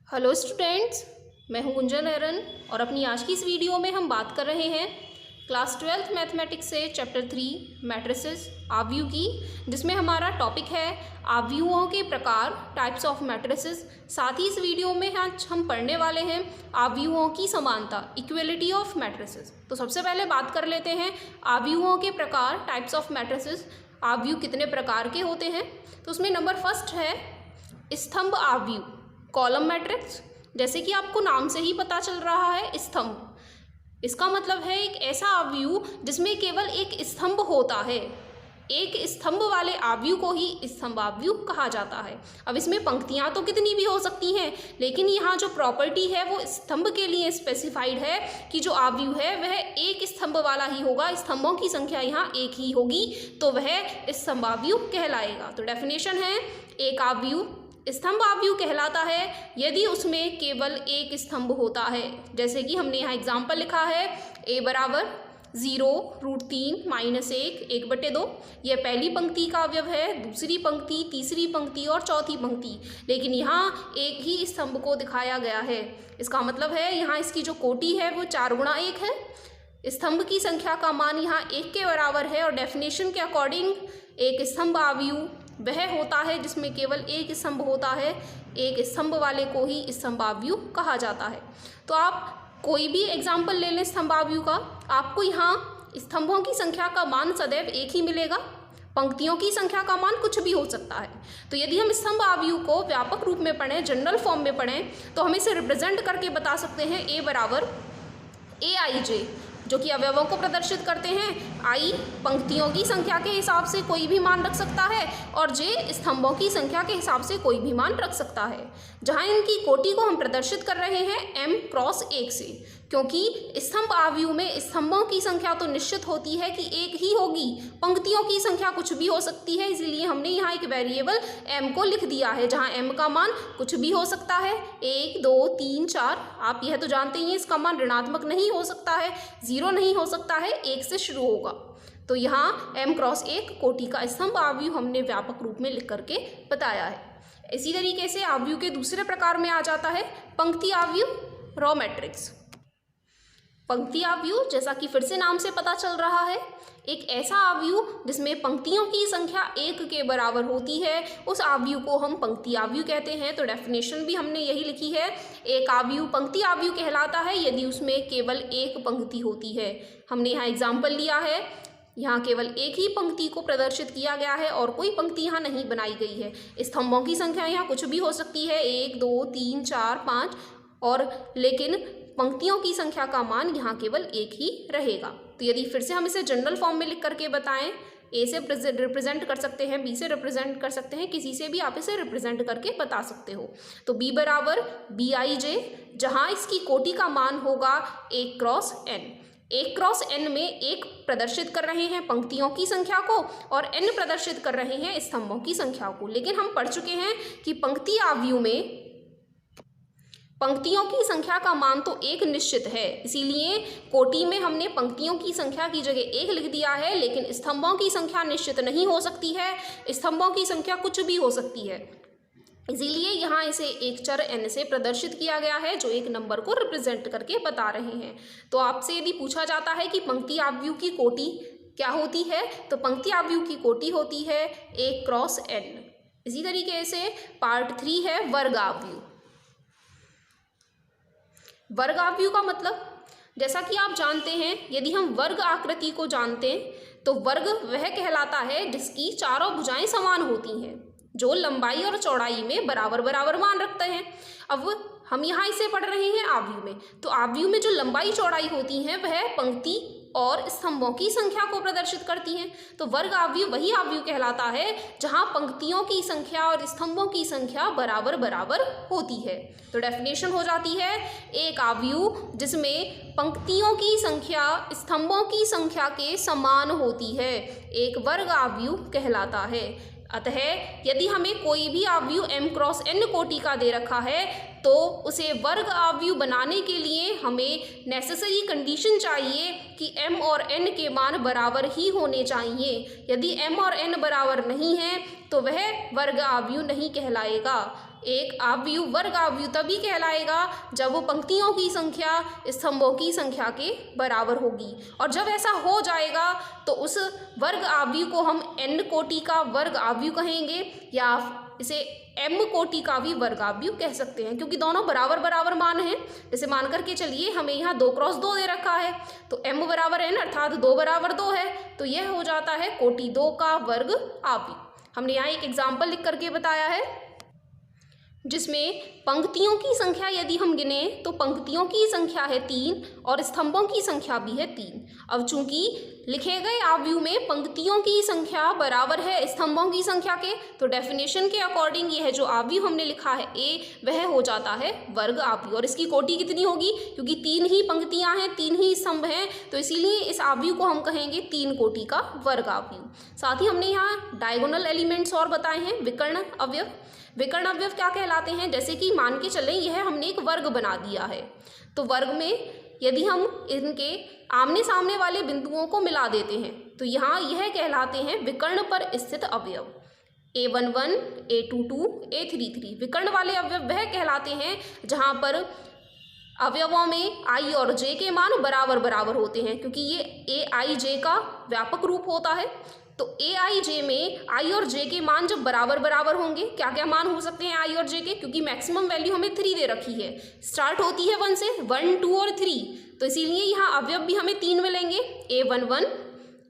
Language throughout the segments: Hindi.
हेलो स्टूडेंट्स, मैं हूं गुंजन एरन और अपनी आज की इस वीडियो में हम बात कर रहे हैं क्लास 12th मैथमेटिक्स से चैप्टर 3 मैट्रिसेस आव्यूह की, जिसमें हमारा टॉपिक है आव्यूहों के प्रकार, टाइप्स ऑफ मैट्रिसेस। साथ ही इस वीडियो में आज हम पढ़ने वाले हैं आव्यूहों की समानता, इक्वलिटी ऑफ मैट्रिसेस। तो सबसे पहले बात कर लेते हैं आव्यूहों के प्रकार, टाइप्स ऑफ मैट्रिसेस। आव्यूह कितने प्रकार के होते हैं? तो उसमें नंबर फर्स्ट है स्तंभ आव्यूह, कॉलम मैट्रिक्स। जैसे कि आपको नाम से ही पता चल रहा है, स्तंभ, इसका मतलब है एक ऐसा आव्यूह जिसमें केवल एक स्तंभ होता है। एक स्तंभ वाले आव्यूह को ही स्तंभ आव्यूह कहा जाता है। अब इसमें पंक्तियां तो कितनी भी हो सकती हैं, लेकिन यहाँ जो प्रॉपर्टी है वो स्तंभ के लिए स्पेसिफाइड है कि जो आव्यूह है वह एक स्तंभ वाला ही होगा, स्तंभों की संख्या यहाँ एक ही होगी, तो वह स्तंभ आव्यूह कहलाएगा। तो डेफिनेशन है, एक आव्यूह स्तंभ आव्यूह कहलाता है यदि उसमें केवल एक स्तंभ होता है। जैसे कि हमने यहाँ एग्जाम्पल लिखा है, a बराबर 0√3 - 1 1/2। यह पहली पंक्ति का अवयव है, दूसरी पंक्ति, तीसरी पंक्ति और चौथी पंक्ति, लेकिन यहाँ एक ही स्तंभ को दिखाया गया है। इसका मतलब है यहाँ इसकी जो कोटि है वो 4 गुणा 1 है। स्तंभ की संख्या का मान यहाँ 1 के बराबर है और डेफिनेशन के अकॉर्डिंग एक स्तंभ आव्यूह वह होता है जिसमें केवल एक स्तंभ होता है। एक स्तंभ वाले को ही स्तंभ आव्यूह कहा जाता है। तो आप कोई भी एग्जाम्पल ले लें स्तंभ आव्यूह का, आपको यहाँ स्तंभों की संख्या का मान सदैव एक ही मिलेगा, पंक्तियों की संख्या का मान कुछ भी हो सकता है। तो यदि हम स्तंभ आव्यूह को व्यापक रूप में पढ़ें, जनरल फॉर्म में पढ़ें, तो हम इसे रिप्रेजेंट करके बता सकते हैं a बराबर aij, जो कि अवयवों को प्रदर्शित करते हैं। आई पंक्तियों की संख्या के हिसाब से कोई भी मान रख सकता है और जे स्तंभों की संख्या के हिसाब से कोई भी मान रख सकता है। जहां इनकी कोटि को हम प्रदर्शित कर रहे हैं m क्रॉस 1 से, क्योंकि स्तंभ आव्यूह में स्तंभों की संख्या तो निश्चित होती है कि एक ही होगी, पंक्तियों की संख्या कुछ भी हो सकती है, इसलिए हमने यहाँ एक वेरिएबल m को लिख दिया है, जहाँ m का मान कुछ भी हो सकता है, 1 2 3 4। आप यह तो जानते ही हैं इसका मान ऋणात्मक नहीं हो सकता है, 0 नहीं हो सकता है, 1 से शुरू होगा। तो यहाँ m क्रॉस 1 कोटि का स्तंभ आव्यूह हमने व्यापक रूप में लिख करके बताया है। इसी तरीके से आव्यूह के दूसरे प्रकार में आ जाता है पंक्ति आव्यूह, रॉ मैट्रिक्स। पंक्ति आव्यूह, जैसा कि फिर से नाम से पता चल रहा है, एक ऐसा आव्यूह जिसमें पंक्तियों की संख्या 1 के बराबर होती है, उस आव्यूह को हम पंक्ति आव्यूह कहते हैं। तो डेफिनेशन भी हमने यही लिखी है, एक आव्यूह पंक्ति आव्यूह कहलाता है यदि उसमें केवल एक पंक्ति होती है। हमने यहाँ एग्जाम्पल लिया है, यहाँ केवल एक ही पंक्ति को प्रदर्शित किया गया है और कोई पंक्ति यहाँ नहीं बनाई गई है। स्तंभों की संख्या यहाँ कुछ भी हो सकती है, 1 2 3 4 5, और लेकिन पंक्तियों की संख्या का मान यहाँ केवल एक ही रहेगा। तो यदि फिर से हम इसे जनरल फॉर्म में लिख करके बताएं, ए से रिप्रेजेंट कर सकते हैं, बी से रिप्रेजेंट कर सकते हैं, किसी से भी आप इसे रिप्रेजेंट करके बता सकते हो। तो बी बराबर BIJ, जहाँ इसकी कोटि का मान होगा 1 क्रॉस n। 1 क्रॉस n में एक प्रदर्शित कर रहे हैं पंक्तियों की संख्या को और n प्रदर्शित कर रहे हैं स्तंभों की संख्या को। लेकिन हम पढ़ चुके हैं कि पंक्ति आव्यूह में पंक्तियों की संख्या का मान तो एक निश्चित है, इसीलिए कोटि में हमने पंक्तियों की संख्या की जगह 1 लिख दिया है, लेकिन स्तंभों की संख्या निश्चित नहीं हो सकती है, स्तंभों की संख्या कुछ भी हो सकती है, इसीलिए यहाँ इसे एक चर n से प्रदर्शित किया गया है जो एक नंबर को रिप्रेजेंट करके बता रहे हैं। तो आपसे यदि पूछा जाता है कि पंक्ति आव्यूह की कोटि क्या होती है, तो पंक्ति आव्यूह की कोटि होती है 1 क्रॉस n। इसी तरीके से पार्ट 3 है वर्ग आव्यूह। वर्ग आव्यूह का मतलब, जैसा कि आप जानते हैं, यदि हम वर्ग आकृति को जानते हैं तो वर्ग वह कहलाता है जिसकी चारों भुजाएं समान होती हैं, जो लंबाई और चौड़ाई में बराबर बराबर मान रखते हैं। अब हम यहाँ इसे पढ़ रहे हैं आव्यूह में, तो आव्यूह में जो लंबाई चौड़ाई होती हैं वह पंक्ति और स्तंभों की संख्या को प्रदर्शित करती हैं। तो वर्ग आव्यूह वही आव्यूह कहलाता है जहाँ पंक्तियों की संख्या और स्तंभों की संख्या बराबर बराबर होती है। तो डेफिनेशन हो जाती है, एक आव्यूह जिसमें पंक्तियों की संख्या स्तंभों की संख्या के समान होती है, एक वर्ग आव्यूह कहलाता है। अतः यदि हमें कोई भी आव्यूह m क्रॉस n कोटि का दे रखा है तो उसे वर्ग आव्यूह बनाने के लिए हमें नेसेसरी कंडीशन चाहिए कि m और n के मान बराबर ही होने चाहिए। यदि m और n बराबर नहीं है तो वह वर्ग आव्यूह नहीं कहलाएगा। एक आव्यूह वर्ग आव्यूह तभी कहलाएगा जब वो पंक्तियों की संख्या स्तंभों की संख्या के बराबर होगी, और जब ऐसा हो जाएगा तो उस वर्ग आव्यूह को हम n कोटि का वर्ग आव्यूह कहेंगे, या इसे m कोटि का भी वर्ग आव्यूह कह सकते हैं, क्योंकि दोनों बराबर बराबर मान हैं। जैसे मान करके चलिए हमें यहाँ 2 क्रॉस 2 दे रखा है, तो m बराबर n अर्थात 2 बराबर 2 है, तो यह हो जाता है कोटि 2 का वर्ग आव्यूह। हमने यहाँ एक एग्जाम्पल लिख करके बताया है जिसमें पंक्तियों की संख्या यदि हम गिने तो पंक्तियों की संख्या है 3 और स्तंभों की संख्या भी है 3। अब चूंकि लिखे गए आव्यूह में पंक्तियों की संख्या बराबर है स्तंभों की संख्या के, तो डेफिनेशन के अकॉर्डिंग यह जो आव्यूह हमने लिखा है ए, वह हो जाता है वर्ग आव्यूह। और इसकी कोटि कितनी होगी, क्योंकि 3 ही पंक्तियां हैं, 3 ही स्तंभ हैं, तो इसीलिए इस आव्यूह को हम कहेंगे 3 कोटि का वर्ग आव्यूह। साथ ही हमने यहाँ डायगोनल एलिमेंट्स और बताए हैं, विकर्ण अवयव। विकर्ण अवयव क्या कहलाते हैं, जैसे कि मान के चलें यह हमने एक वर्ग बना दिया है, तो वर्ग में यदि हम इनके आमने सामने वाले बिंदुओं को मिला देते हैं तो यहाँ यह कहलाते हैं विकर्ण पर स्थित अवयव। a11, a22, a33 विकर्ण वाले अवयव वह कहलाते हैं जहाँ पर अवयवों में i और j के मान बराबर बराबर होते हैं, क्योंकि ये aij का व्यापक रूप होता है। तो aij में i और j के मान जब बराबर बराबर होंगे, क्या क्या मान हो सकते हैं i और j के, क्योंकि मैक्सिमम वैल्यू हमें 3 दे रखी है, स्टार्ट होती है 1 से, 1, 2 और 3, तो इसीलिए यहाँ अवयव भी हमें 3 मिलेंगे, a11,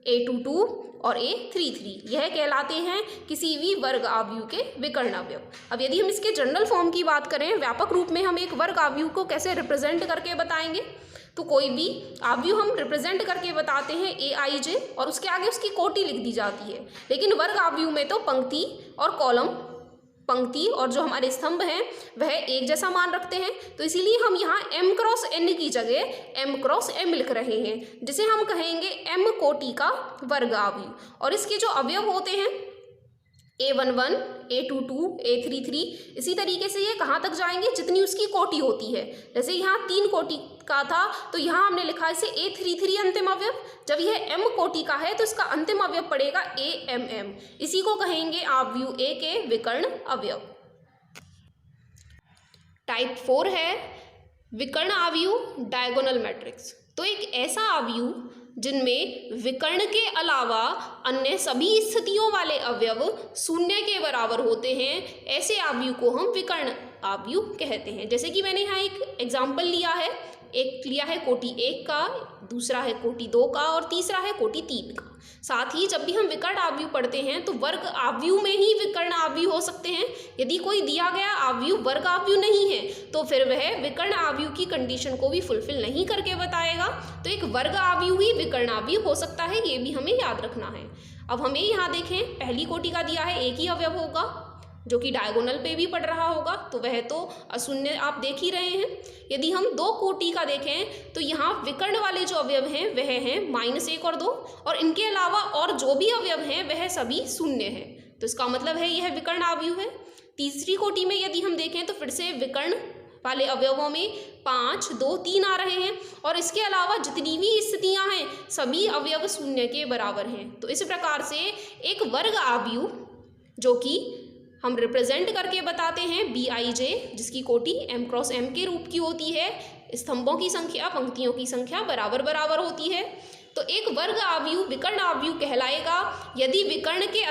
a22 और a33। यह कहलाते हैं किसी भी वर्ग आव्यूह के विकर्ण अवयव। अब यदि हम इसके जनरल फॉर्म की बात करें, व्यापक रूप में हम एक वर्ग आव्यूह को कैसे रिप्रेजेंट करके बताएंगे, तो कोई भी आव्यूह हम रिप्रेजेंट करके बताते हैं aij और उसके आगे उसकी कोटि लिख दी जाती है। लेकिन वर्ग आव्यूह में तो पंक्ति और कॉलम, पंक्ति और जो हमारे स्तंभ हैं वह एक जैसा मान रखते हैं, तो इसीलिए हम यहाँ m क्रॉस n की जगह m क्रॉस m लिख रहे हैं, जिसे हम कहेंगे m कोटि का वर्ग आव्यूह। और इसके जो अवयव होते हैं a11, a22, a33, इसी तरीके से ये कहाँ तक जाएंगे, जितनी उसकी कोटि होती है। जैसे यहाँ 3 कोटि का था तो यहाँ हमने लिखा इसे a33 अंतिम अवयव। जब यह m कोटि का है तो इसका अंतिम अवयव पड़ेगा amm, इसी को कहेंगे आव्यूह A के विकर्ण अवयव। टाइप 4 है विकर्ण आव्यूह डायगोनल मैट्रिक्स। तो एक ऐसा आव्यूह जिनमें विकर्ण के अलावा अन्य सभी स्थितियों वाले अवयव शून्य के बराबर होते हैं, ऐसे आव्यूह को हम विकर्ण आव्यूह कहते हैं। जैसे कि मैंने यहाँ एक एग्जाम्पल लिया है, एक लिया है कोटि 1 का, दूसरा है कोटि 2 का और तीसरा है कोटि 3 का। साथ ही जब भी हम विकर्ण आव्यूह पढ़ते हैं तो वर्ग आव्यूह में ही विकर्ण आव्यूह हो सकते हैं। यदि कोई दिया गया आव्यूह वर्ग आव्यूह नहीं है तो फिर वह विकर्ण आव्यूह की कंडीशन को भी फुलफिल नहीं करके बताएगा, तो एक वर्ग आव्यूह ही विकर्ण आव्यूह हो सकता है, ये भी हमें याद रखना है। अब हमें यहाँ देखें, पहली कोटि का दिया है 1 ही अवयव होगा, जो कि डायगोनल पे भी पढ़ रहा होगा, तो वह तो अशून्य आप देख ही रहे हैं। यदि हम 2 कोटि का देखें तो यहाँ विकर्ण वाले जो अवयव हैं वह हैं -1 और 2, और इनके अलावा और जो भी अवयव हैं वह सभी शून्य हैं, तो इसका मतलब है यह विकर्ण आव्यूह है। तीसरी कोटि में यदि हम देखें तो फिर से विकर्ण वाले अवयवों में 5, 2, 3 आ रहे हैं, और इसके अलावा जितनी भी स्थितियाँ हैं सभी अवयव शून्य के बराबर हैं। तो इस प्रकार से एक वर्ग आव्यूह जो कि हम रिप्रेजेंट करके बताते हैं Bij, जिसकी कोटि m क्रॉस m के रूप की होती है, स्तंभों की संख्या पंक्तियों की संख्या बराबर बराबर होती है, तो एक वर्ग आव्यूह विकर्ण आव्यूह कहलाएगा यदि विकर्ण के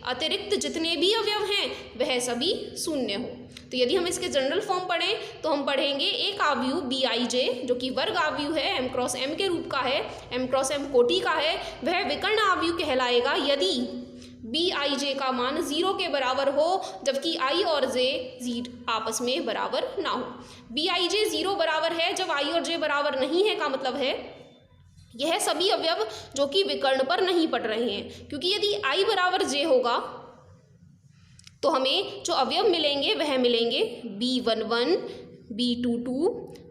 अतिरिक्त जितने भी अवयव हैं वह सभी शून्य हो। तो यदि हम इसके जनरल फॉर्म पढ़ें तो हम पढ़ेंगे एक आव्यूह Bij जो कि वर्ग आव्यूह है, m क्रॉस m के रूप का है, m क्रॉस m कोटि का है, वह विकर्ण आव्यूह कहलाएगा यदि Bij का मान 0 के बराबर हो, जबकि i और j आपस में बराबर ना हो। Bij 0 बराबर है जब i और j बराबर नहीं है, का मतलब है यह सभी अवयव जो कि विकर्ण पर नहीं पड़ रहे हैं, क्योंकि यदि i बराबर j होगा तो हमें जो अवयव मिलेंगे वह मिलेंगे B11, B22,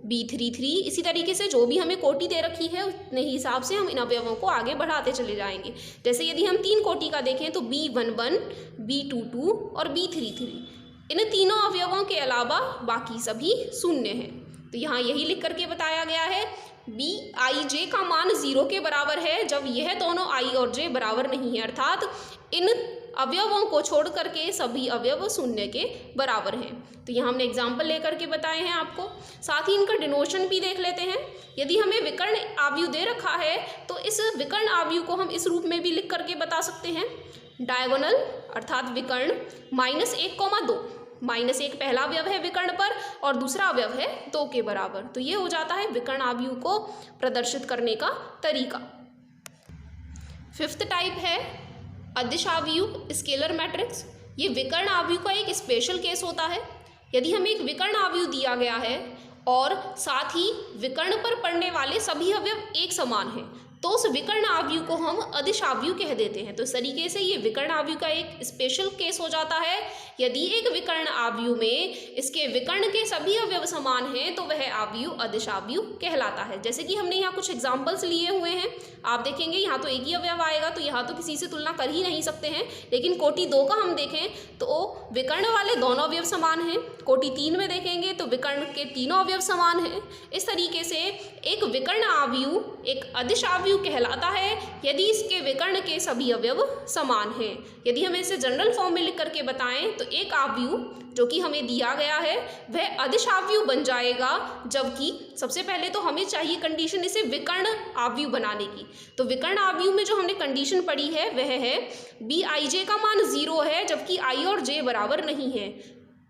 B33, इसी तरीके से जो भी हमें कोटि दे रखी है उतने हिसाब से हम इन अवयवों को आगे बढ़ाते चले जाएंगे। जैसे यदि हम 3 कोटि का देखें तो B11, B22 और B33, इन तीनों अवयवों के अलावा बाकी सभी शून्य हैं। तो यहाँ यही लिख करके बताया गया है बी आई जे का मान 0 के बराबर है जब यह दोनों आई और जे बराबर नहीं है, अर्थात इन अवयवों को छोड़ करके सभी अवयव शून्य के बराबर हैं। तो यहाँ हमने एग्जाम्पल लेकर के बताए हैं आपको। साथ ही इनका डिनोशन भी देख लेते हैं। यदि हमें विकर्ण आव्यूह दे रखा है तो इस विकर्ण आव्यूह को हम इस रूप में भी लिख करके बता सकते हैं, डायगोनल अर्थात विकर्ण -1, 2। -1 पहला अवयव है विकर्ण पर और दूसरा अवयव है 2 के बराबर। तो ये हो जाता है विकर्ण आव्यूह को प्रदर्शित करने का तरीका। 5th टाइप है अदिश आव्यूह स्केलर मैट्रिक्स। ये विकर्ण आव्यूह का एक स्पेशल केस होता है। यदि हमें एक विकर्ण आव्यूह दिया गया है और साथ ही विकर्ण पर पड़ने वाले सभी अवयव एक समान हैं तो उस विकर्ण आव्यूह को हम अदिश आव्यूह कह देते हैं। तो इस तरीके से ये विकर्ण आव्यूह का एक स्पेशल केस हो जाता है। यदि एक विकर्ण आव्यूह में इसके विकर्ण के सभी अवयव समान हैं तो वह आव्यूह अदिश आव्यूह कहलाता है। जैसे कि हमने यहाँ कुछ एग्जाम्पल्स लिए हुए हैं, आप देखेंगे यहाँ तो एक ही अवयव आएगा तो यहाँ तो किसी से तुलना कर ही नहीं सकते हैं। लेकिन कोटि 2 का हम देखें तो विकर्ण वाले दोनों अवयव समान हैं। कोटि 3 में देखेंगे तो विकर्ण के तीनों अवयव समान हैं। इस तरीके से एक विकर्ण आव्यूह एक अदिश आव्यूह कहलाता है यदि इसके विकर्ण के सभी अवयव समान हैं। यदि हमें इसे जनरल फॉर्म में लिख करके बताएं तो एक आव्यूह जो कि हमें दिया गया है वह अदिश आव्यूह बन जाएगा, जबकि सबसे पहले तो हमें चाहिए कंडीशन इसे विकर्ण आव्यूह बनाने की। तो विकर्ण आव्यूह में जो हमने कंडीशन पढ़ी है वह है बी आई जे का मान 0 है जबकि आई और जे बराबर नहीं है।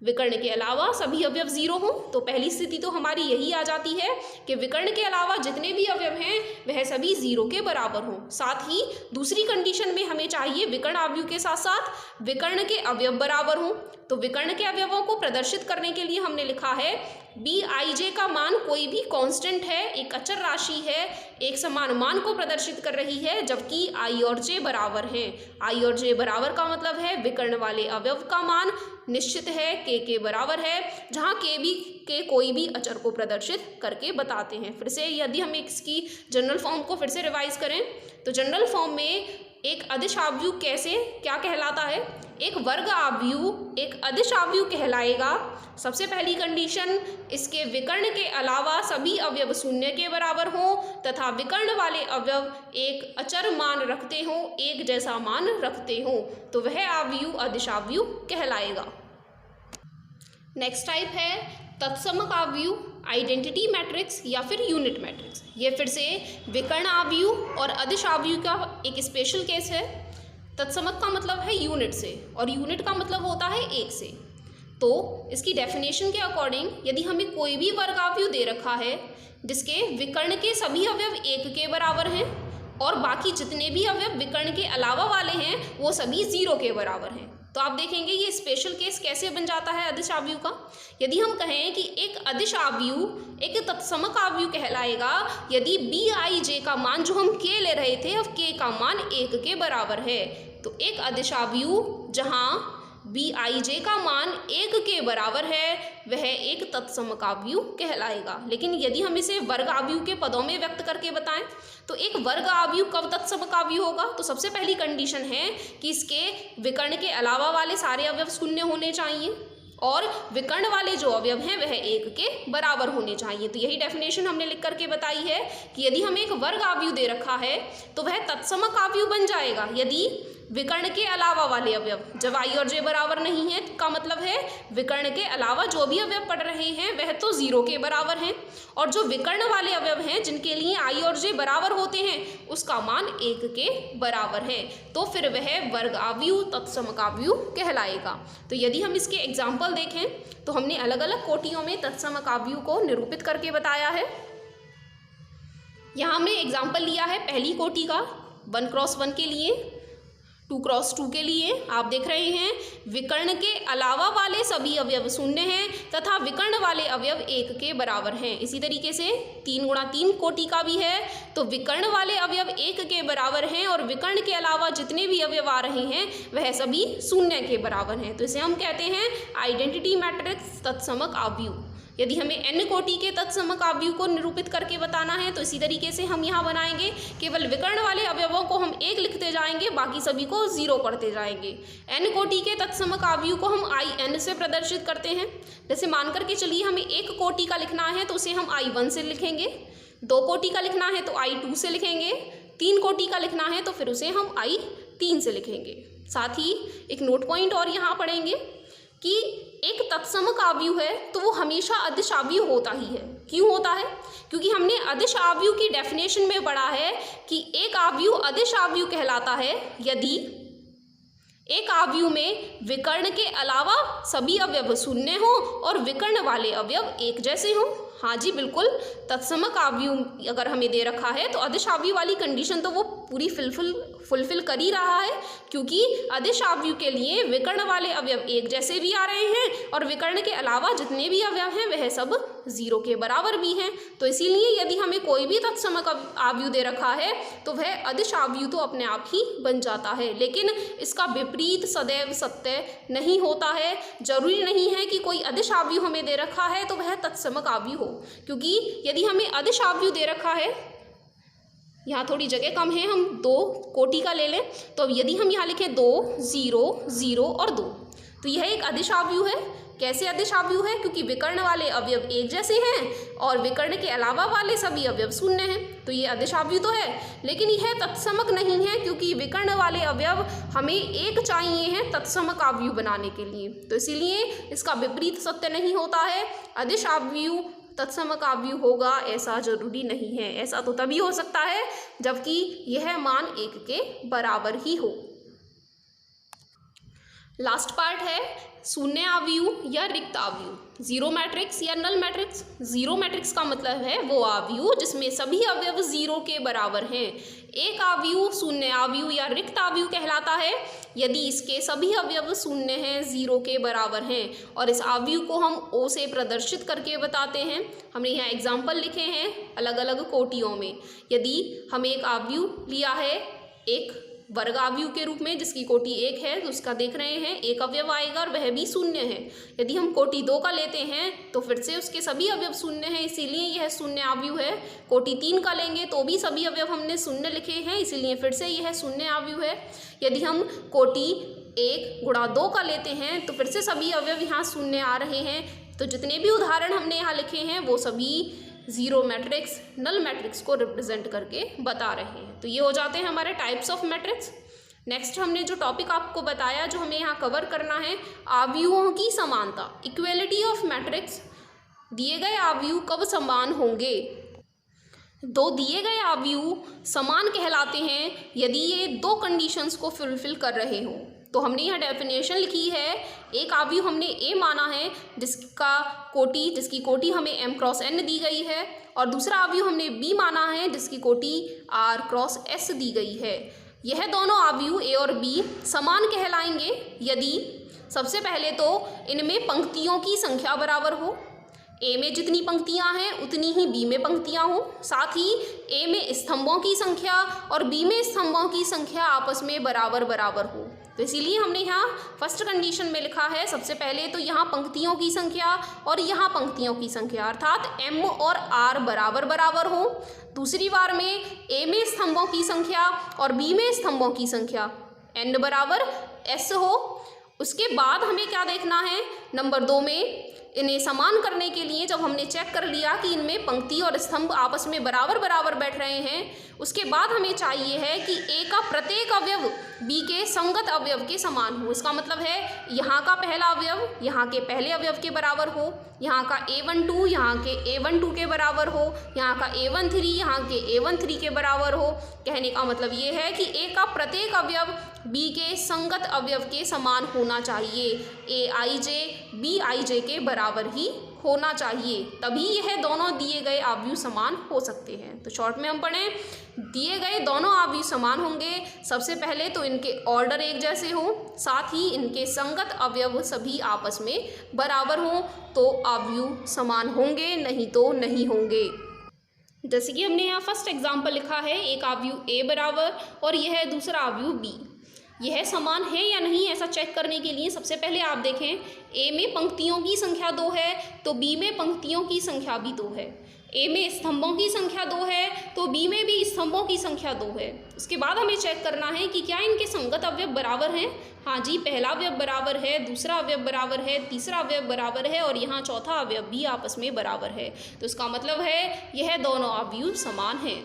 विकर्ण के अलावा सभी अवयव 0 हों तो पहली स्थिति तो हमारी यही आ जाती है कि विकर्ण के अलावा जितने भी अवयव हैं वह सभी 0 के बराबर हों। साथ ही दूसरी कंडीशन में हमें चाहिए विकर्ण आव्यूह के साथ साथ विकर्ण के अवयव बराबर हों। तो विकर्ण के अवयवों को प्रदर्शित करने के लिए हमने लिखा है बी आई जे का मान कोई भी कांस्टेंट है, एक अचर राशि है, एक समान मान को प्रदर्शित कर रही है जबकि आई और जे बराबर हैं। आई और जे बराबर का मतलब है विकर्ण वाले अवयव का मान निश्चित है, के बराबर है, जहाँ के कोई भी अचर को प्रदर्शित करके बताते हैं। फिर से यदि हम इसकी जनरल फॉर्म को फिर से रिवाइज करें तो जनरल फॉर्म में एक अदिश आव्यूह क्या कहलाता है, एक वर्ग आव्यूह एक अदिश आव्यूह कहलाएगा। सबसे पहली कंडीशन इसके विकर्ण के अलावा सभी अवयव 0 के बराबर हों तथा विकर्ण वाले अवयव एक अचर मान रखते हों, एक जैसा मान रखते हों, तो वह आव्यूह अदिश आव्यूह कहलाएगा। नेक्स्ट टाइप है तत्समक आव्यूह, आइडेंटिटी मैट्रिक्स या फिर यूनिट मैट्रिक्स। ये फिर से विकर्ण आव्यूह और अदिश आव्यूह का एक स्पेशल केस है। तत्समक का मतलब है यूनिट से और यूनिट का मतलब होता है 1 से। तो इसकी डेफिनेशन के अकॉर्डिंग यदि हमें कोई भी वर्ग आव्यूह दे रखा है जिसके विकर्ण के सभी अवयव 1 के बराबर हैं और बाकी जितने भी अवयव विकर्ण के अलावा वाले हैं वो सभी 0 के बराबर हैं, तो आप देखेंगे ये स्पेशल केस कैसे बन जाता है अदिश आव्यूह का। यदि हम कहें कि एक अदिश आव्यूह एक तत्समक आव्यूह कहलाएगा यदि बी आई जे का मान जो हम के ले रहे थे अब के का मान 1 के बराबर है। तो एक अदिश आव्यूह जहाँ बी आई जे का मान 1 के बराबर है वह एक तत्समक आव्यूह कहलाएगा। लेकिन यदि हम इसे वर्ग आव्यूह के पदों में व्यक्त करके बताएं तो एक वर्ग आव्यूह कब तत्समक आव्यूह होगा, तो सबसे पहली कंडीशन है कि इसके विकर्ण के अलावा वाले सारे अवयव 0 होने चाहिए और विकर्ण वाले जो अवयव हैं वह 1 के बराबर होने चाहिए। तो यही डेफिनेशन हमने लिख करके बताई है कि यदि हमें एक वर्ग आव्यूह दे रखा है तो वह तत्समक आव्यूह बन जाएगा यदि विकर्ण के अलावा वाले अवयव, जब आई और जे बराबर नहीं है का मतलब है विकर्ण के अलावा जो भी अवयव पढ़ रहे हैं वह तो 0 के बराबर हैं और जो विकर्ण वाले अवयव हैं जिनके लिए आई और जे बराबर होते हैं उसका मान 1 के बराबर है, तो फिर वह वर्ग आव्यूह तत्समक आव्यूह कहलाएगा। तो यदि हम इसके एग्जाम्पल देखें तो हमने अलग अलग कोटियों में तत्समक आव्यूह को निरूपित करके बताया है। यहाँ हमने एग्जाम्पल लिया है पहली कोटि का 1x1 के लिए, 2x2 के लिए। आप देख रहे हैं विकर्ण के अलावा वाले सभी अवयव 0 हैं तथा विकर्ण वाले अवयव 1 के बराबर हैं। इसी तरीके से 3x3 कोटि का भी है, तो विकर्ण वाले अवयव 1 के बराबर हैं और विकर्ण के अलावा जितने भी अवयव आ रहे हैं वह सभी 0 के बराबर हैं। तो इसे हम कहते हैं आइडेंटिटी मैट्रिक्स तत्समक आव्यूह। यदि हमें n कोटि के तत्समक आव्यूह को निरूपित करके बताना है तो इसी तरीके से हम यहाँ बनाएंगे, केवल विकर्ण वाले अवयवों को हम 1 लिखते जाएंगे, बाकी सभी को 0 पढ़ते जाएंगे। n कोटि के तत्समक आव्यूह को हम in से प्रदर्शित करते हैं। जैसे मान करके चलिए हमें 1 कोटि का लिखना है तो उसे हम I1 से लिखेंगे। 2 कोटि का लिखना है तो I2 से लिखेंगे, 3 कोटि का लिखना है तो फिर उसे हम I3 से लिखेंगे। साथ ही एक नोट पॉइंट और यहाँ पढ़ेंगे कि एक तत्समक आव्यूह है तो वो हमेशा अदिश आव्यूह होता ही है। क्यों होता है? क्योंकि हमने अदिश आव्यूह की डेफिनेशन में पढ़ा है कि एक आव्यूह अदिश आव्यूह कहलाता है यदि एक आव्यूह में विकर्ण के अलावा सभी अवयव शून्य हो और विकर्ण वाले अवयव एक जैसे हों। हाँ जी बिल्कुल, तत्समक आव्यूह अगर हमें दे रखा है तो अदिश आव्यूह वाली कंडीशन तो वो पूरी फुलफिल कर ही रहा है, क्योंकि अदिश आव्यूह के लिए विकर्ण वाले अवयव एक जैसे भी आ रहे हैं और विकर्ण के अलावा जितने भी अवयव हैं वह सब 0 के बराबर भी हैं। तो इसीलिए यदि हमें कोई भी तत्समक आव्यूह दे रखा है तो वह अदिश आव्यूह तो अपने आप ही बन जाता है। लेकिन इसका विपरीत सदैव सत्य नहीं होता है। जरूरी नहीं है कि कोई अदिश आव्यूह हमें दे रखा है तो वह तत्समक आव्यूह हो, क्योंकि यदि हमें अदिश आव्यूह दे रखा है, यहाँ थोड़ी जगह कम है, हम 2 कोटि का ले लें, तो अब यदि हम यहाँ लिखें 2 0 0 और 2 तो यह एक अदिश आव्यूह है। कैसे अदिश आव्यूह है? क्योंकि विकर्ण वाले अवयव एक जैसे हैं और विकर्ण के अलावा वाले सभी अवयव शून्य हैं, तो ये अदिश आव्यूह तो है। लेकिन यह तत्समक नहीं है, क्योंकि विकर्ण वाले अवयव हमें एक चाहिए हैं तत्समक आव्यूह बनाने के लिए। तो इसीलिए इसका विपरीत सत्य नहीं होता है। अदिश आव्यूह तत्समक आव्यूह होगा ऐसा जरूरी नहीं है। ऐसा तो तभी हो सकता है जबकि यह मान 1 के बराबर ही हो। लास्ट पार्ट है शून्य आव्यूह या रिक्त आव्यूह। जीरो मैट्रिक्स या नल मैट्रिक्स। जीरो मैट्रिक्स का मतलब है वो आव्यूह जिसमें सभी अवयव 0 के बराबर हैं। एक आव्यूह शून्य आव्यूह या रिक्त आव्यूह कहलाता है यदि इसके सभी अवयव शून्य हैं, 0 के बराबर हैं, और इस आव्यूह को हम O से प्रदर्शित करके बताते हैं। हमने यहाँ एग्जाम्पल लिखे हैं अलग अलग कोटियों में। यदि हमें एक आव्यूह लिया है एक वर्ग आव्यूह के रूप में जिसकी कोटि 1 है, तो उसका देख रहे हैं एक अवयव आएगा और वह भी शून्य है। यदि हम कोटि 2 का लेते हैं तो फिर से उसके सभी अवयव शून्य हैं, इसीलिए यह शून्य आव्यूह है। कोटि 3 का लेंगे तो भी सभी अवयव हमने शून्य लिखे हैं, इसीलिए फिर से यह शून्य आव्यूह है। यदि हम कोटि 1 गुणा 2 का लेते हैं तो फिर से सभी अवयव यहाँ शून्य आ रहे हैं। तो जितने भी उदाहरण हमने यहाँ लिखे हैं वो सभी जीरो मैट्रिक्स नल मैट्रिक्स को रिप्रेजेंट करके बता रहे हैं। तो ये हो जाते हैं हमारे टाइप्स ऑफ मैट्रिक्स। नेक्स्ट हमने जो टॉपिक आपको बताया जो हमें यहाँ कवर करना है, आव्यूहों की समानता, इक्वेलिटी ऑफ मैट्रिक्स। दिए गए आव्यूह कब समान होंगे? दो दिए गए आव्यूह समान कहलाते हैं यदि ये 2 कंडीशंस को फुलफिल कर रहे हों। तो हमने यहाँ डेफिनेशन लिखी है, एक आव्यूह हमने A माना है जिसकी कोटि हमें m क्रॉस n दी गई है, और दूसरा आव्यूह हमने B माना है जिसकी कोटि r क्रॉस s दी गई है। यह दोनों आव्यूह A और B समान कहलाएंगे यदि सबसे पहले तो इनमें पंक्तियों की संख्या बराबर हो। A में जितनी पंक्तियां हैं उतनी ही B में पंक्तियां हो, साथ ही A में स्तंभों की संख्या और B में स्तंभों की संख्या आपस में बराबर बराबर हो। तो इसीलिए हमने यहाँ फर्स्ट कंडीशन में लिखा है सबसे पहले तो यहाँ पंक्तियों की संख्या और यहाँ पंक्तियों की संख्या अर्थात M और R बराबर बराबर हो। दूसरी बार में A में स्तंभों की संख्या और B में स्तंभों की संख्या N बराबर S हो। उसके बाद हमें क्या देखना है, नंबर 2 में इन्हें समान करने के लिए जब हमने चेक कर लिया कि इनमें पंक्ति और स्तंभ आपस में बराबर बराबर बैठ रहे हैं, उसके बाद हमें चाहिए है कि A का प्रत्येक अवयव B के संगत अवयव के समान हो। इसका मतलब है यहाँ का पहला अवयव यहाँ के पहले अवयव के बराबर हो, यहाँ का A12 यहाँ के A12 के बराबर हो, यहाँ का A13 यहाँ के A13 के बराबर हो। कहने का मतलब ये है कि A का प्रत्येक अवयव B के संगत अवयव के समान होना चाहिए। Aij Bij के बराबर ही होना चाहिए, तभी यह दोनों दिए गए आव्यूह समान हो सकते हैं। तो शॉर्ट में हम पढ़ें, दिए गए दोनों आव्यूह समान होंगे सबसे पहले तो इनके ऑर्डर एक जैसे हो, साथ ही इनके संगत अवयव सभी आपस में बराबर हों, तो आव्यूह समान होंगे, नहीं तो नहीं होंगे। जैसे कि हमने यहाँ फर्स्ट एग्जाम्पल लिखा है, एक आव्यूह A बराबर और यह है दूसरा आव्यूह B। यह समान है या नहीं ऐसा चेक करने के लिए सबसे पहले आप देखें A में पंक्तियों की संख्या 2 है तो B में पंक्तियों की संख्या भी 2 है। ए में स्तंभों की संख्या 2 है तो बी में भी स्तंभों की संख्या 2 है। उसके बाद हमें चेक करना है कि क्या इनके संगत अवयव बराबर हैं। हाँ जी, पहला अवयव बराबर है, दूसरा अवयव बराबर है, तीसरा अवयव बराबर है और यहाँ चौथा अवयव भी आपस में बराबर है। तो इसका मतलब है यह दोनों अवयव समान हैं।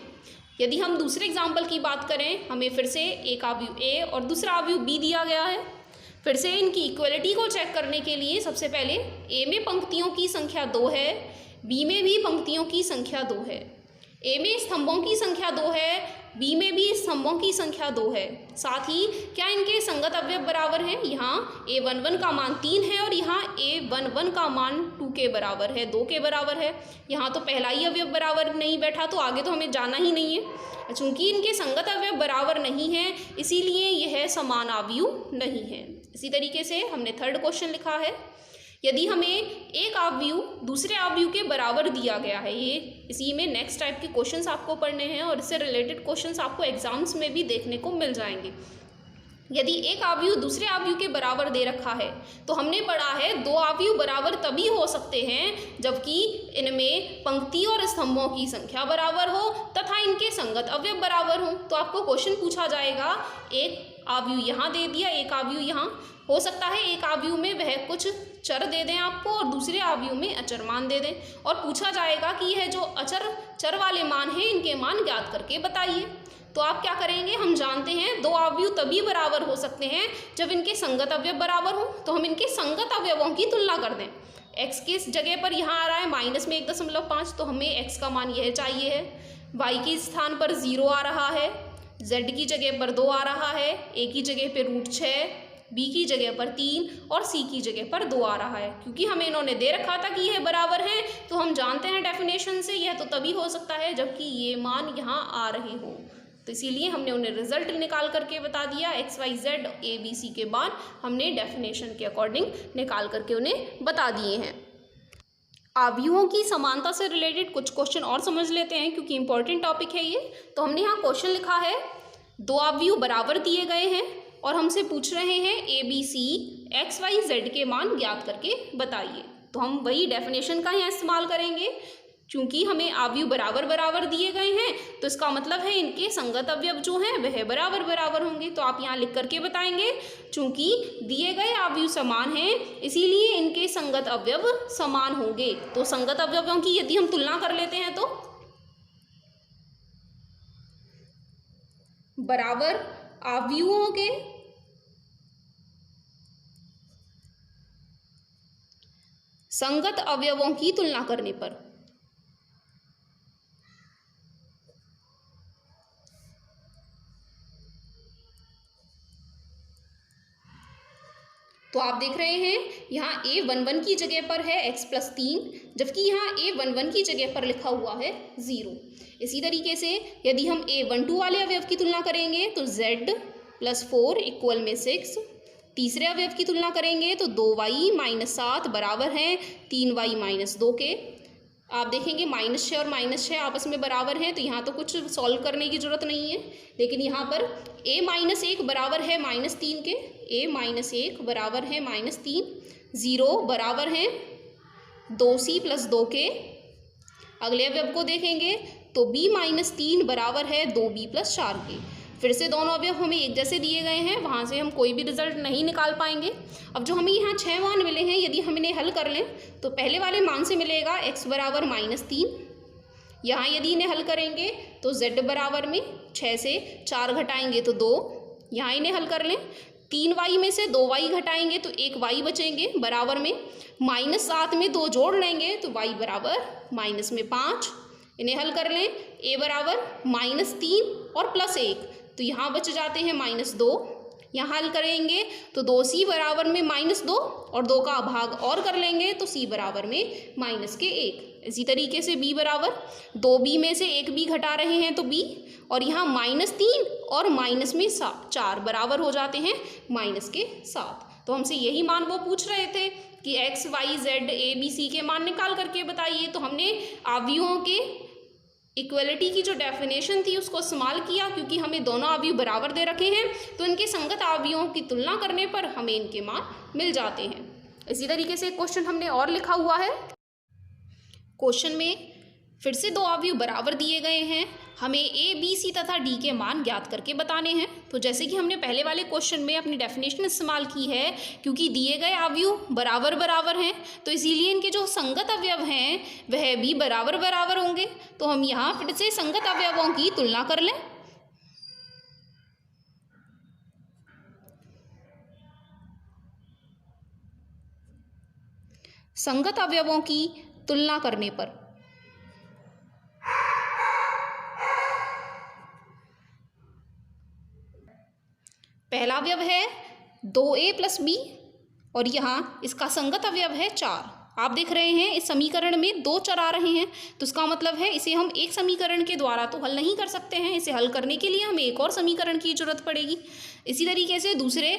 यदि हम दूसरे एग्जाम्पल की बात करें, हमें फिर से एक अवयव ए और दूसरा अवयव बी दिया गया है। फिर से इनकी इक्वलिटी को चेक करने के लिए सबसे पहले ए में पंक्तियों की संख्या 2 है, बी में भी पंक्तियों की संख्या 2 है। ए में स्तंभों की संख्या 2 है, बी में भी स्तंभों की संख्या 2 है। साथ ही क्या इनके संगत अवयव बराबर हैं। यहाँ a11 का मान 3 है और यहाँ a11 का मान 2 के बराबर है, 2 के बराबर है। यहाँ तो पहला ही अवयव बराबर नहीं बैठा तो आगे तो हमें जाना ही नहीं है। चूँकि इनके संगत अवयव बराबर नहीं हैं इसीलिए यह समान अवयव नहीं है। इसी तरीके से हमने थर्ड क्वेश्चन लिखा है, यदि हमें एक अवयव दूसरे अवयव के बराबर दिया गया है, ये इसी में नेक्स्ट टाइप के क्वेश्चंस आपको पढ़ने हैं और इससे रिलेटेड क्वेश्चंस आपको एग्जाम्स में भी देखने को मिल जाएंगे। यदि एक अवयव दूसरे अवयव के बराबर दे रखा है तो हमने पढ़ा है दो अवयव बराबर तभी हो सकते हैं जबकि इनमें पंक्ति और स्तंभों की संख्या बराबर हो तथा इनके संगत अवयव बराबर हो। तो आपको क्वेश्चन पूछा जाएगा, एक अवयव यहाँ दे दिया, एक अवयव यहाँ, हो सकता है एक अवयव में वह कुछ चर दे दें आपको और दूसरे अवयव में अचर मान दे दें और पूछा जाएगा कि यह जो चर वाले मान हैं इनके मान ज्ञात करके बताइए। तो आप क्या करेंगे, हम जानते हैं दो अवयव तभी बराबर हो सकते हैं जब इनके संगत अवयव बराबर हो। तो हम इनके संगत अवयवों की तुलना कर दें। x की जगह पर यहाँ आ रहा है माइनस में 1.5 तो हमें x का मान यह चाहिए है। y के स्थान पर 0 आ रहा है, z की जगह पर 2 आ रहा है, a की जगह पर √6, b की जगह पर 3 और c की जगह पर 2 आ रहा है। क्योंकि हमें इन्होंने दे रखा था कि यह बराबर है तो हम जानते हैं डेफिनेशन से यह तो तभी हो सकता है जबकि ये मान यहाँ आ रहे हो। तो इसीलिए हमने उन्हें रिजल्ट निकाल करके बता दिया, X Y Z A B C के मान हमने डेफिनेशन के अकॉर्डिंग निकाल करके उन्हें बता दिए हैं। अवयवों की समानता से रिलेटेड कुछ क्वेश्चन और समझ लेते हैं क्योंकि इंपॉर्टेंट टॉपिक है ये। तो हमने यहाँ क्वेश्चन लिखा है, दो अवयव बराबर दिए गए हैं और हमसे पूछ रहे हैं A B C X Y Z के मान ज्ञात करके बताइए। तो हम वही डेफिनेशन का यहाँ इस्तेमाल करेंगे। चूंकि हमें अवयव बराबर बराबर दिए गए हैं तो इसका मतलब है इनके संगत अवयव जो हैं वह बराबर बराबर होंगे। तो आप यहाँ लिख करके बताएंगे, चूंकि दिए गए अवयव समान हैं इसीलिए इनके संगत अवयव समान होंगे। तो संगत अवयवों की यदि हम तुलना कर लेते हैं तो बराबर अवयवों के संगत अवयवों की तुलना करने पर तो आप देख रहे हैं यहाँ a11 की जगह पर है x + 3 जबकि यहाँ a11 की जगह पर लिखा हुआ है 0। इसी तरीके से यदि हम a12 वाले अवयव की तुलना करेंगे तो z + 4 = 6। तीसरे अवयव की तुलना करेंगे तो 2y - 7 बराबर हैं 3y - 2 के। आप देखेंगे -6 और -6 आपस में बराबर हैं तो यहाँ तो कुछ सॉल्व करने की ज़रूरत नहीं है। लेकिन यहाँ पर a-1 बराबर है -3 के, a-1 बराबर है -3, 0 बराबर है 2c + 2 के। अगले अवयव को देखेंगे तो b-3 बराबर है 2b + 4 के। फिर से दोनों अवयव हमें एक जैसे दिए गए हैं, वहाँ से हम कोई भी रिजल्ट नहीं निकाल पाएंगे। अब जो हमें यहाँ 6 मान मिले हैं यदि हम इन्हें हल कर लें तो पहले वाले मान से मिलेगा x बराबर -3। यहाँ यदि इन्हें हल करेंगे तो z बराबर में 6 से 4 घटाएंगे तो 2। यहाँ इन्हें हल कर लें, 3y में से 2y घटाएंगे तो 1y बचेंगे बराबर में, -7 में 2 जोड़ लेंगे तो y बराबर -5। इन्हें हल कर लें, a बराबर -3 और +1 तो यहाँ बच जाते हैं -2। यहाँ हल करेंगे तो 2c बराबर में -2 और 2 का भाग और कर लेंगे तो c बराबर में -1। इसी तरीके से b बराबर 2b में से 1b घटा रहे हैं तो b और यहाँ -3 और -4 बराबर हो जाते हैं -7। तो हमसे यही मान वो पूछ रहे थे कि x y z a b c के मान निकाल करके बताइए। तो हमने अवयवों के इक्वलिटी की जो डेफिनेशन थी उसको इस्तेमाल किया क्योंकि हमें दोनों अवयव बराबर दे रखे हैं तो इनके संगत अवयवों की तुलना करने पर हमें इनके मान मिल जाते हैं। इसी तरीके से क्वेश्चन हमने और लिखा हुआ है। क्वेश्चन में फिर से दो अवयव बराबर दिए गए हैं, हमें ए बी सी तथा डी के मान ज्ञात करके बताने हैं। तो जैसे कि हमने पहले वाले क्वेश्चन में अपनी डेफिनेशन इस्तेमाल की है, क्योंकि दिए गए अवयव बराबर बराबर हैं तो इसीलिए इनके जो संगत अवयव हैं वह भी बराबर बराबर होंगे। तो हम यहाँ फिर से संगत अवयवों की तुलना कर लें। संगत अवयवों की तुलना करने पर पहला अवयव है 2a + b और यहाँ इसका संगत अवयव है 4। आप देख रहे हैं इस समीकरण में दो चर आ रहे हैं, तो इसका मतलब है इसे हम एक समीकरण के द्वारा तो हल नहीं कर सकते हैं, इसे हल करने के लिए हमें एक और समीकरण की जरूरत पड़ेगी। इसी तरीके से दूसरे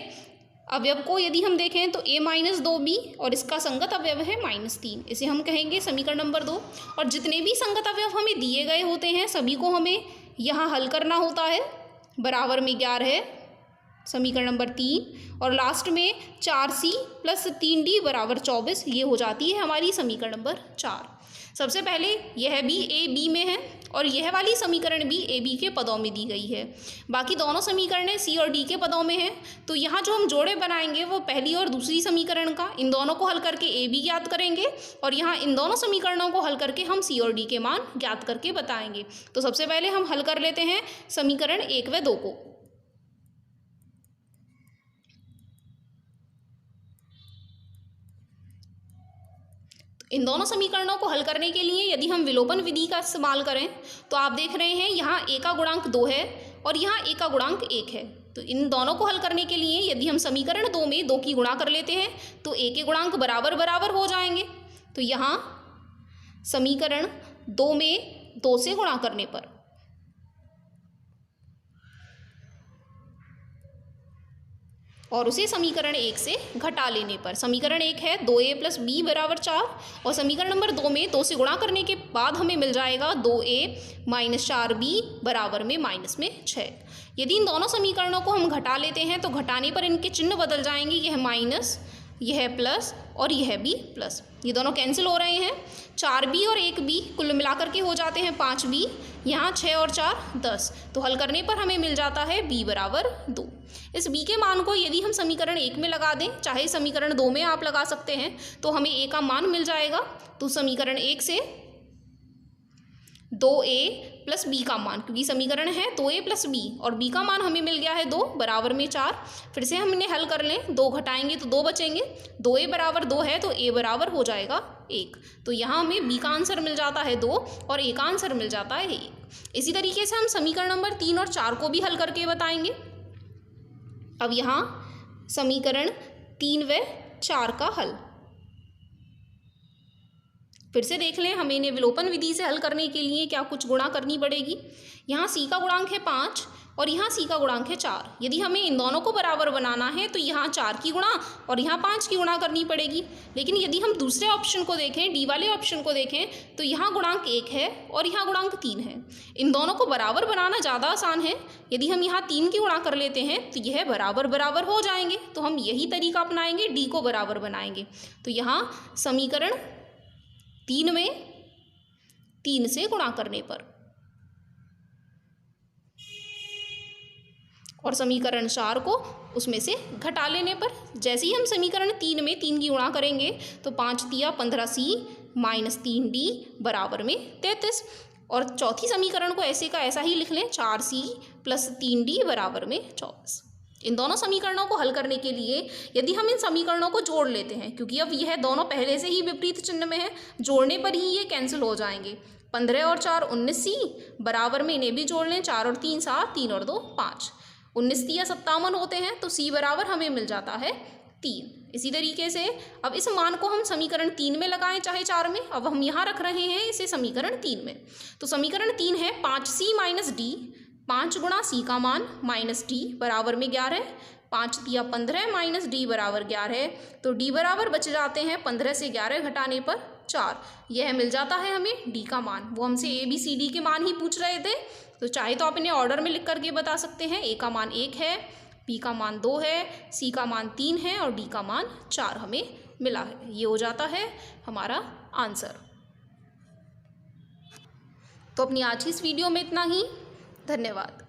अवयव को यदि हम देखें तो a - 2b और इसका संगत अवयव है -3, इसे हम कहेंगे समीकरण नंबर 2। और जितने भी संगत अवयव हमें दिए गए होते हैं सभी को हमें यहाँ हल करना होता है। बराबर में 11 है समीकरण नंबर 3 और लास्ट में 4c + 3d = 24, ये हो जाती है हमारी समीकरण नंबर 4। सबसे पहले यह भी a b में है और यह वाली समीकरण भी a b के पदों में दी गई है। बाकी दोनों समीकरणें c और d के पदों में हैं। तो यहाँ जो हम जोड़े बनाएंगे वो पहली और दूसरी समीकरण का, इन दोनों को हल करके a b ज्ञात करेंगे और यहाँ इन दोनों समीकरणों को हल करके हम c और d के मान ज्ञात करके बताएंगे। तो सबसे पहले हम हल कर लेते हैं समीकरण 1 व 2 को। इन दोनों समीकरणों को हल करने के लिए यदि हम विलोपन विधि का इस्तेमाल करें तो आप देख रहे हैं यहाँ a का गुणांक 2 है और यहाँ a का गुणांक 1 है। तो इन दोनों को हल करने के लिए यदि हम समीकरण 2 में 2 की गुणा कर लेते हैं तो a के गुणांक बराबर बराबर हो जाएंगे। तो यहाँ समीकरण 2 में 2 से गुणा करने पर और उसे समीकरण 1 से घटा लेने पर, समीकरण 1 है 2a + b = 4 और समीकरण नंबर 2 में 2 से गुणा करने के बाद हमें मिल जाएगा 2a - 4b = -6। यदि इन दोनों समीकरणों को हम घटा लेते हैं तो घटाने पर इनके चिन्ह बदल जाएंगे, यह माइनस, यह प्लस और यह भी प्लस, ये दोनों कैंसिल हो रहे हैं। 4b और 1b कुल मिलाकर के हो जाते हैं 5b, यहाँ 6 और 4 10। तो हल करने पर हमें मिल जाता है b = 2। इस b के मान को यदि हम समीकरण 1 में लगा दें, चाहे समीकरण 2 में आप लगा सकते हैं, तो हमें a का मान मिल जाएगा। तो समीकरण 1 से 2a + b का मान, क्योंकि समीकरण है 2a + b और b का मान हमें मिल गया है 2 बराबर में 4। फिर से हम इन्हें हल कर लें, 2 घटाएंगे तो 2 बचेंगे, 2a = 2 है तो a बराबर हो जाएगा 1। तो यहाँ हमें b का आंसर मिल जाता है 2 और a का आंसर मिल जाता है 1। इसी तरीके से हम समीकरण नंबर 3 और 4 को भी हल करके बताएंगे। अब यहाँ समीकरण 3 व 4 का हल फिर से देख लें, हमें इन्हें विलोपन विधि से हल करने के लिए क्या कुछ गुणा करनी पड़ेगी। यहाँ c का गुणांक है 5 और यहाँ c का गुणांक है 4। यदि हमें इन दोनों को बराबर बनाना है तो यहाँ 4 की गुणा और यहाँ 5 की गुणा करनी पड़ेगी। लेकिन यदि हम दूसरे ऑप्शन को देखें, डी वाले ऑप्शन को देखें, तो यहाँ गुणांक 1 है और यहाँ गुणांक 3 है। इन दोनों को बराबर बनाना ज़्यादा आसान है। यदि हम यहाँ 3 की गुणा कर लेते हैं तो यह बराबर बराबर हो जाएंगे। तो हम यही तरीका अपनाएंगे, डी को बराबर बनाएंगे। तो यहाँ समीकरण 3 में 3 से गुणा करने पर और समीकरण 4 को उसमें से घटा लेने पर, जैसे ही हम समीकरण 3 में 3 की गुणा करेंगे तो 5 × 15c - 3d = 33 और चौथी समीकरण को ऐसे का ऐसा ही लिख लें, 4c + 3d = 24। इन दोनों समीकरणों को हल करने के लिए यदि हम इन समीकरणों को जोड़ लेते हैं, क्योंकि अब यह दोनों पहले से ही विपरीत चिन्ह में है, जोड़ने पर ही ये कैंसिल हो जाएंगे। 15 और 4 19c बराबर में इन्हें भी जोड़ लें, 4 और 3 7, 3 और 2 5, 19 × 3 = 57 होते हैं। तो c बराबर हमें मिल जाता है 3। इसी तरीके से अब इस मान को हम समीकरण 3 में लगाएं चाहे 4 में, अब हम यहाँ रख रहे हैं इसे समीकरण 3 में। तो समीकरण 3 है 5c - d, 5 × c का मान -d बराबर में 11, 5 × 15 - d = 11, तो d बराबर बच जाते हैं 15 से 11 घटाने पर 4। यह मिल जाता है हमें d का मान। वो हमसे a b c d के मान ही पूछ रहे थे, तो चाहे तो आप इन्हें ऑर्डर में लिख करके बता सकते हैं। a का मान 1 है, b का मान 2 है, c का मान 3 है और d का मान 4 हमें मिला है। ये हो जाता है हमारा आंसर। तो अपनी आज की इस वीडियो में इतना ही। धन्यवाद।